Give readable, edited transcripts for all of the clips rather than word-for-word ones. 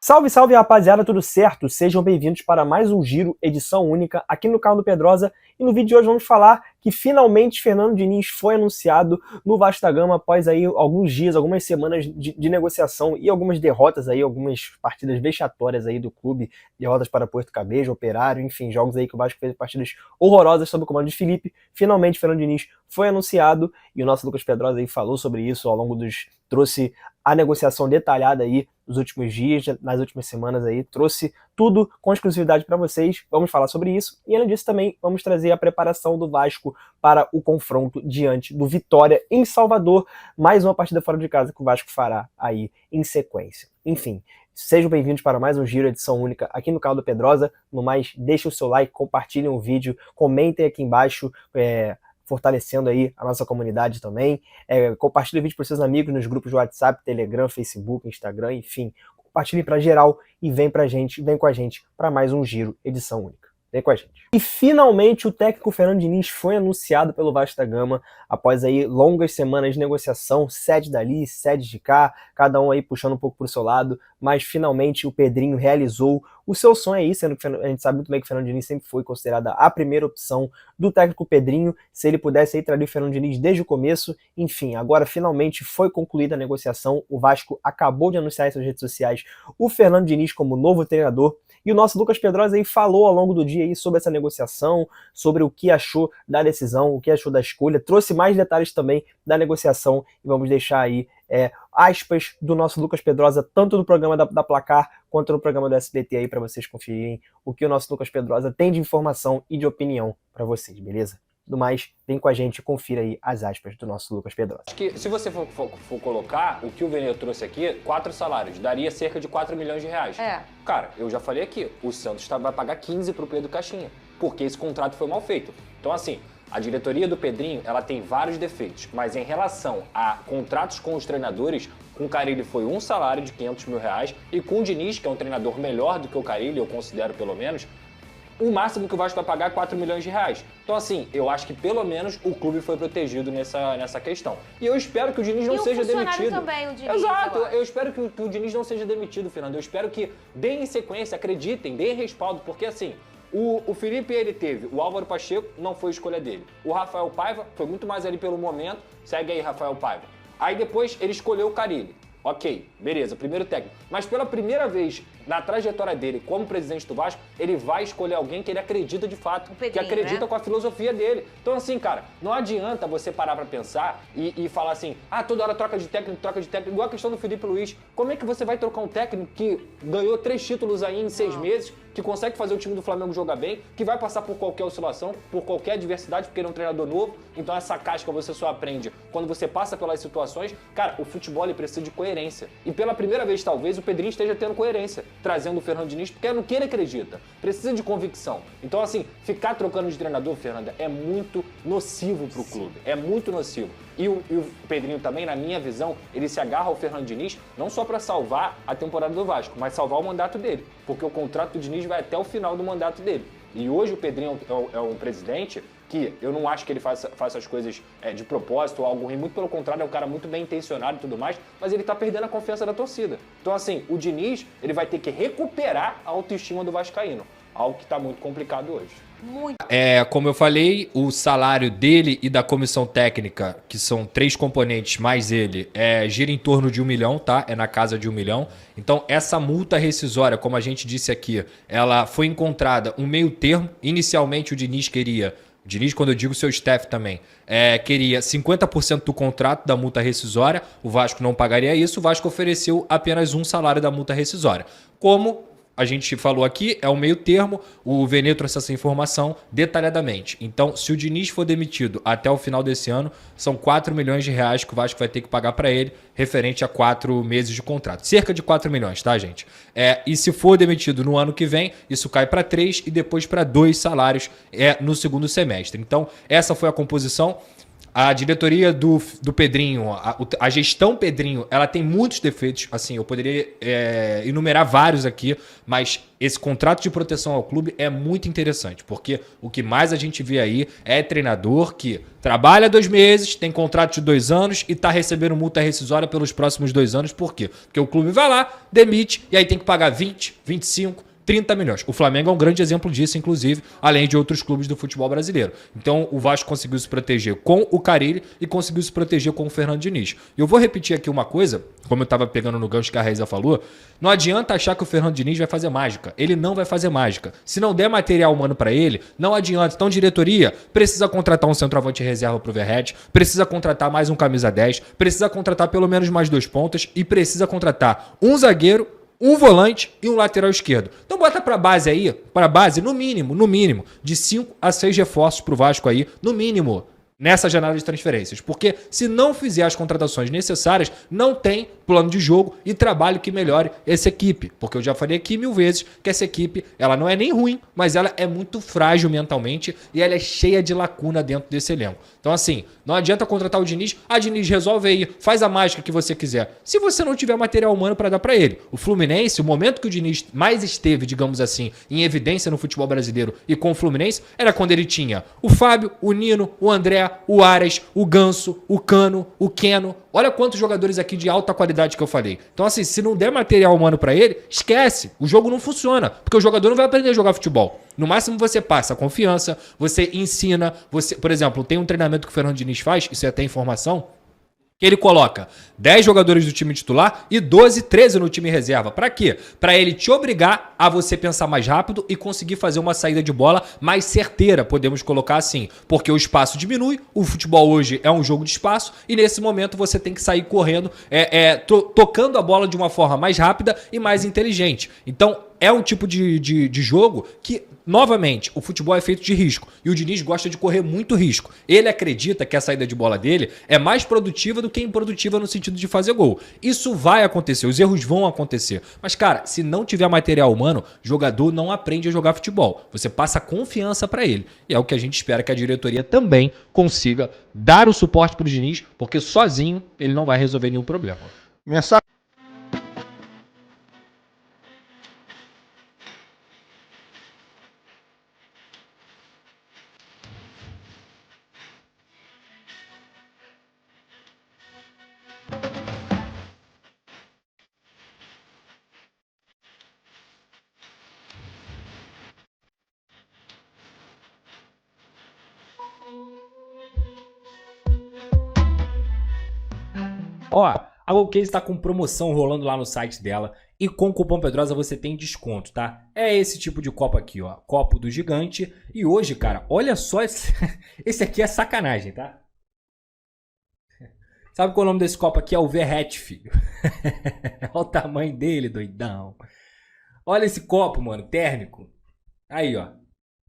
Salve, salve rapaziada, tudo certo? Sejam bem-vindos para mais um Giro, edição única, aqui no canal do Pedrosa. E no vídeo de hoje vamos falar que finalmente Fernando Diniz foi anunciado no Vasco da Gama após aí alguns dias, algumas semanas de negociação e algumas derrotas aí, algumas partidas vexatórias aí do clube, derrotas para Porto Cabrejo, Operário, enfim, jogos aí que o Vasco fez partidas horrorosas sob o comando de Felipe. Finalmente Fernando Diniz foi anunciado e o nosso Lucas Pedrosa aí falou sobre isso ao longo trouxe a negociação detalhada aí nos últimos dias, nas últimas semanas aí, trouxe tudo com exclusividade para vocês, vamos falar sobre isso, e além disso também vamos trazer a preparação do Vasco para o confronto diante do Vitória em Salvador, mais uma partida fora de casa que o Vasco fará aí em sequência. Enfim, sejam bem-vindos para mais um Giro, edição única aqui no canal do Pedrosa. No mais, deixem o seu like, compartilhem o vídeo, comentem aqui embaixo, fortalecendo aí a nossa comunidade também. Compartilhe o vídeo para seus amigos nos grupos de WhatsApp, Telegram, Facebook, Instagram, enfim. Compartilhe para geral e vem com a gente para mais um Giro, edição única. Vem com a gente. E finalmente o técnico Fernando Diniz foi anunciado pelo Vasco da Gama após aí longas semanas de negociação, sede dali, sede de cá, cada um aí puxando um pouco pro seu lado, mas finalmente o Pedrinho realizou o seu sonho aí, sendo que a gente sabe muito bem que o Fernando Diniz sempre foi considerada a primeira opção do técnico Pedrinho, se ele pudesse aí trazer o Fernando Diniz desde o começo. Enfim, agora finalmente foi concluída a negociação, o Vasco acabou de anunciar em suas redes sociais o Fernando Diniz como novo treinador. E o nosso Lucas Pedrosa aí falou ao longo do dia aí sobre essa negociação, sobre o que achou da decisão, o que achou da escolha, trouxe mais detalhes também da negociação e vamos deixar aí aspas do nosso Lucas Pedrosa, tanto no programa da Placar quanto no programa do SBT aí para vocês conferirem o que o nosso Lucas Pedrosa tem de informação e de opinião para vocês, beleza? Do mais, vem com a gente e confira aí as aspas do nosso Lucas Pedrosa. Acho que se você for colocar o que o Veneto trouxe aqui, 4 salários, daria cerca de 4 milhões de reais. Cara, eu já falei aqui, o Santos vai pagar 15 pro Pedro Caixinha, porque esse contrato foi mal feito. Então assim, a diretoria do Pedrinho, ela tem vários defeitos, mas em relação a contratos com os treinadores, com o Carille foi um salário de 500 mil reais e com o Diniz, que é um treinador melhor do que o Carille, eu considero pelo menos, o máximo que o Vasco vai pagar é 4 milhões de reais. Então, assim, eu acho que pelo menos o clube foi protegido nessa questão. E eu espero que o Diniz não seja demitido. Também, o Diniz, exato, eu espero que o Diniz não seja demitido, Fernando. Eu espero que deem sequência, acreditem, deem respaldo, porque assim, o Felipe, ele teve, o Álvaro Pacheco não foi escolha dele. O Rafael Paiva foi muito mais ali pelo momento, segue aí Rafael Paiva. Aí depois ele escolheu o Carille. Ok, beleza, primeiro técnico. Mas pela primeira vez na trajetória dele como presidente do Vasco, ele vai escolher alguém que ele acredita de fato, que acredita, né, com a filosofia dele. Então assim, cara, não adianta você parar pra pensar e falar assim, toda hora troca de técnico, igual a questão do Felipe Luiz. Como é que você vai trocar um técnico que ganhou 3 títulos aí em 6 meses, que consegue fazer o time do Flamengo jogar bem, que vai passar por qualquer oscilação, por qualquer adversidade, porque ele é um treinador novo, então essa casca você só aprende quando você passa pelas situações. Cara, o futebol ele precisa de coerência. E pela primeira vez, talvez, o Pedrinho esteja tendo coerência, trazendo o Fernando Diniz, porque é no que ele acredita. Precisa de convicção. Então, assim, ficar trocando de treinador, Fernanda, é muito nocivo pro clube. É muito nocivo. E o Pedrinho também, na minha visão, ele se agarra ao Fernando Diniz não só para salvar a temporada do Vasco, mas salvar o mandato dele. Porque o contrato do Diniz vai até o final do mandato dele. E hoje o Pedrinho é um presidente que eu não acho que ele faça as coisas de propósito ou algo ruim. Muito pelo contrário, é um cara muito bem intencionado e tudo mais, mas ele tá perdendo a confiança da torcida. Então assim, o Diniz, ele vai ter que recuperar a autoestima do vascaíno. Algo que tá muito complicado hoje. Como eu falei, o salário dele e da comissão técnica, que são 3 componentes mais ele, gira em torno de 1 milhão, tá? É na casa de 1 milhão. Então essa multa rescisória, como a gente disse aqui, ela foi encontrada um meio termo. Inicialmente o Diniz, quando eu digo seu staff também, queria 50% do contrato da multa rescisória, o Vasco não pagaria isso, o Vasco ofereceu apenas um salário da multa rescisória. Como a gente falou aqui, é um meio termo, o Veneto trouxe essa informação detalhadamente. Então, se o Diniz for demitido até o final desse ano, são 4 milhões de reais que o Vasco vai ter que pagar para ele, referente a 4 meses de contrato. Cerca de 4 milhões, tá, gente? E se for demitido no ano que vem, isso cai para 3 e depois para 2 salários no segundo semestre. Então, essa foi a composição. A diretoria do Pedrinho, a gestão Pedrinho, ela tem muitos defeitos. Assim, eu poderia enumerar vários aqui, mas esse contrato de proteção ao clube é muito interessante, porque o que mais a gente vê aí é treinador que trabalha 2 meses, tem contrato de 2 anos e tá recebendo multa rescisória pelos próximos 2 anos. Por quê? Porque o clube vai lá, demite e aí tem que pagar 20, 25, 30 milhões. O Flamengo é um grande exemplo disso, inclusive, além de outros clubes do futebol brasileiro. Então, o Vasco conseguiu se proteger com o Carille e conseguiu se proteger com o Fernando Diniz. E eu vou repetir aqui uma coisa, como eu estava pegando no gancho que a Raíza falou, não adianta achar que o Fernando Diniz vai fazer mágica. Ele não vai fazer mágica. Se não der material humano para ele, não adianta. Então, diretoria, precisa contratar um centroavante reserva pro Verratti, precisa contratar mais um camisa 10, precisa contratar pelo menos mais 2 pontas e precisa contratar um zagueiro, um volante e um lateral esquerdo. Então bota pra base aí, no mínimo, de 5 a 6 reforços pro Vasco aí, no mínimo, nessa janela de transferências. Porque se não fizer as contratações necessárias, não tem plano de jogo e trabalho que melhore essa equipe. Porque eu já falei aqui 1000 vezes que essa equipe, ela não é nem ruim, mas ela é muito frágil mentalmente e ela é cheia de lacuna dentro desse elenco. Então assim, não adianta contratar o Diniz, Diniz resolve aí, faz a mágica que você quiser. Se você não tiver material humano para dar para ele. O Fluminense, o momento que o Diniz mais esteve, digamos assim, em evidência no futebol brasileiro e com o Fluminense, era quando ele tinha o Fábio, o Nino, o André, o Aras, o Ganso, o Cano, o Keno. Olha quantos jogadores aqui de alta qualidade que eu falei. Então assim, se não der material humano para ele, esquece. O jogo não funciona, porque o jogador não vai aprender a jogar futebol. No máximo você passa confiança, você ensina, você, por exemplo, tem um treinamento que o Fernando Diniz faz, isso é até informação, que ele coloca 10 jogadores do time titular e 12, 13 no time reserva. Para quê? Para ele te obrigar a você pensar mais rápido e conseguir fazer uma saída de bola mais certeira, podemos colocar assim. Porque o espaço diminui, o futebol hoje é um jogo de espaço e nesse momento você tem que sair correndo, tocando a bola de uma forma mais rápida e mais inteligente. Então é um tipo de jogo que, novamente, o futebol é feito de risco. E o Diniz gosta de correr muito risco. Ele acredita que a saída de bola dele é mais produtiva do que improdutiva no sentido de fazer gol. Isso vai acontecer, os erros vão acontecer. Mas, cara, se não tiver material humano, jogador não aprende a jogar futebol. Você passa confiança para ele. E é o que a gente espera que a diretoria também consiga dar o suporte pro Diniz, porque sozinho ele não vai resolver nenhum problema. Mensagem. Ó, a GoCase está com promoção rolando lá no site dela e com o cupom Pedrosa você tem desconto, tá? É esse tipo de copo aqui, ó, copo do gigante. E hoje, cara, olha só, esse aqui é sacanagem, tá? Sabe qual é o nome desse copo aqui? É o Verratti, filho. Olha o tamanho dele, doidão. Olha esse copo, mano, térmico. Aí, ó,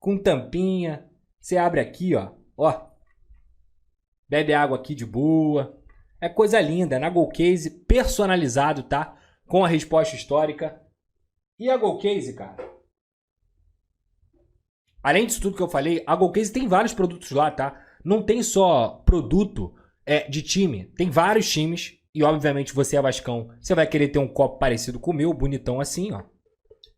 com tampinha. Você abre aqui, ó, bebe água aqui de boa. É coisa linda, na GoCase, personalizado, tá? Com a resposta histórica. E a GoCase, cara? Além disso tudo que eu falei, a GoCase tem vários produtos lá, tá? Não tem só produto de time, tem vários times. E obviamente você é vascão, você vai querer ter um copo parecido com o meu, bonitão assim, ó.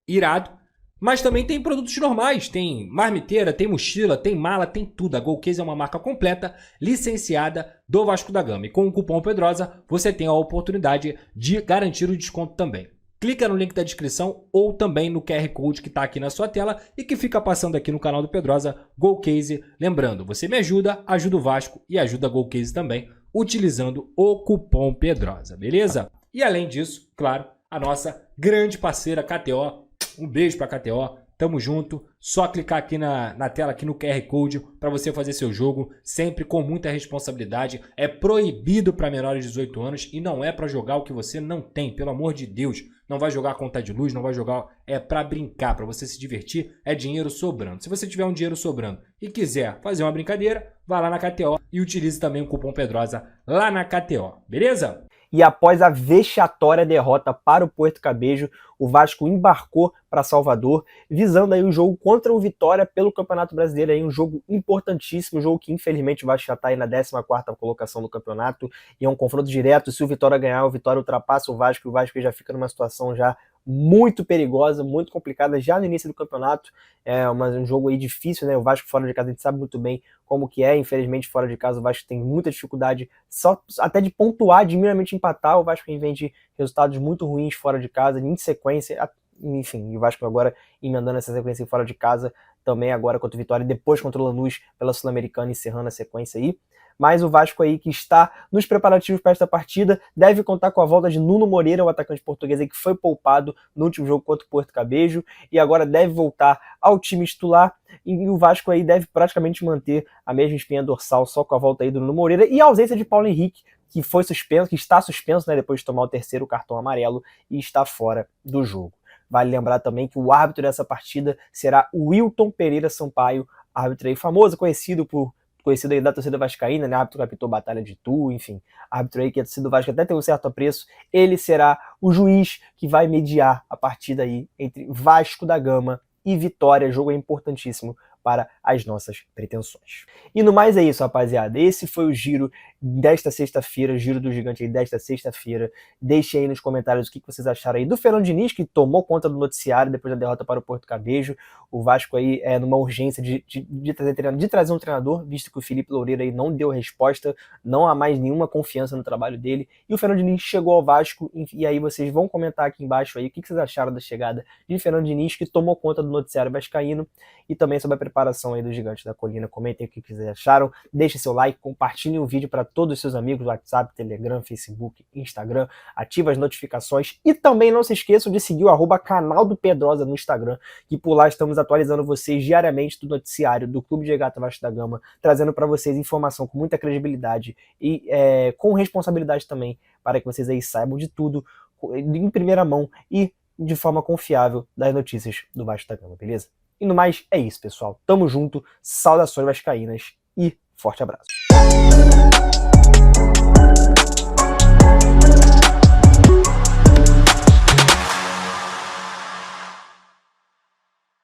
Irado. Mas também tem produtos normais, tem marmiteira, tem mochila, tem mala, tem tudo. A GoCase é uma marca completa, licenciada do Vasco da Gama. E com o cupom Pedrosa, você tem a oportunidade de garantir o desconto também. Clica no link da descrição ou também no QR Code que está aqui na sua tela e que fica passando aqui no canal do Pedrosa, GoCase. Lembrando, você me ajuda, ajuda o Vasco e ajuda a GoCase também, utilizando o cupom Pedrosa, beleza? E além disso, claro, a nossa grande parceira KTO. Um beijo pra KTO, tamo junto. Só clicar aqui na tela, aqui no QR Code, para você fazer seu jogo, sempre com muita responsabilidade. É proibido para menores de 18 anos e não é para jogar o que você não tem, pelo amor de Deus. Não vai jogar conta de luz, não vai jogar, é para brincar, para você se divertir, é dinheiro sobrando. Se você tiver um dinheiro sobrando e quiser fazer uma brincadeira, vá lá na KTO e utilize também o cupom Pedrosa lá na KTO, beleza? E após a vexatória derrota para o Puerto Cabello, o Vasco embarcou para Salvador, visando aí o jogo contra o Vitória pelo Campeonato Brasileiro, aí um jogo importantíssimo, um jogo que infelizmente o Vasco já está aí na 14ª colocação do campeonato, e é um confronto direto. Se o Vitória ganhar, o Vitória ultrapassa o Vasco, e o Vasco já fica numa situação já muito perigosa, muito complicada já no início do campeonato. É um jogo aí difícil, né? O Vasco fora de casa, a gente sabe muito bem como que é. Infelizmente, fora de casa, o Vasco tem muita dificuldade só até de pontuar, de minimamente empatar. O Vasco vem de resultados muito ruins fora de casa, em sequência. Enfim, o Vasco agora emendando essa sequência fora de casa, também agora contra o Vitória, e depois contra o Lanús pela Sul-Americana, encerrando a sequência aí. Mas o Vasco aí que está nos preparativos para esta partida deve contar com a volta de Nuno Moreira, o atacante português aí que foi poupado no último jogo contra o Puerto Cabello e agora deve voltar ao time titular, e o Vasco aí deve praticamente manter a mesma espinha dorsal só com a volta aí do Nuno Moreira e a ausência de Paulo Henrique, que foi suspenso, que está suspenso, né, depois de tomar o 3º cartão amarelo e está fora do jogo. Vale lembrar também que o árbitro dessa partida será o Wilton Pereira Sampaio, árbitro aí famoso, conhecido aí da torcida vascaína, né? Árbitro que apitou Batalha de Itu, enfim, árbitro aí que a torcida do Vasco até tem um certo apreço. Ele será o juiz que vai mediar a partida aí entre Vasco da Gama e Vitória. Jogo é importantíssimo para as nossas pretensões. E no mais é isso, rapaziada. Esse foi o giro desta sexta-feira, giro do gigante aí desta sexta-feira. Deixem aí nos comentários o que vocês acharam aí do Fernando Diniz, que tomou conta do noticiário depois da derrota para o Puerto Cabello. O Vasco aí é numa urgência de trazer um treinador, visto que o Felipe Loureiro aí não deu resposta, não há mais nenhuma confiança no trabalho dele. E o Fernando Diniz chegou ao Vasco, e aí vocês vão comentar aqui embaixo aí o que vocês acharam da chegada de Fernando Diniz, que tomou conta do noticiário vascaíno, e também sobre a preparação aí do Gigante da Colina. Comentem o que vocês acharam, deixem seu like, compartilhem o vídeo para todos os seus amigos, WhatsApp, Telegram, Facebook, Instagram, ative as notificações e também não se esqueçam de seguir o @canal do Pedrosa no Instagram, que por lá estamos atualizando vocês diariamente do noticiário do Clube de Regata Vasco da Gama, trazendo para vocês informação com muita credibilidade e com responsabilidade também, para que vocês aí saibam de tudo em primeira mão e de forma confiável das notícias do Vasco da Gama, beleza? E no mais, é isso, pessoal. Tamo junto, saudações vascaínas e forte abraço.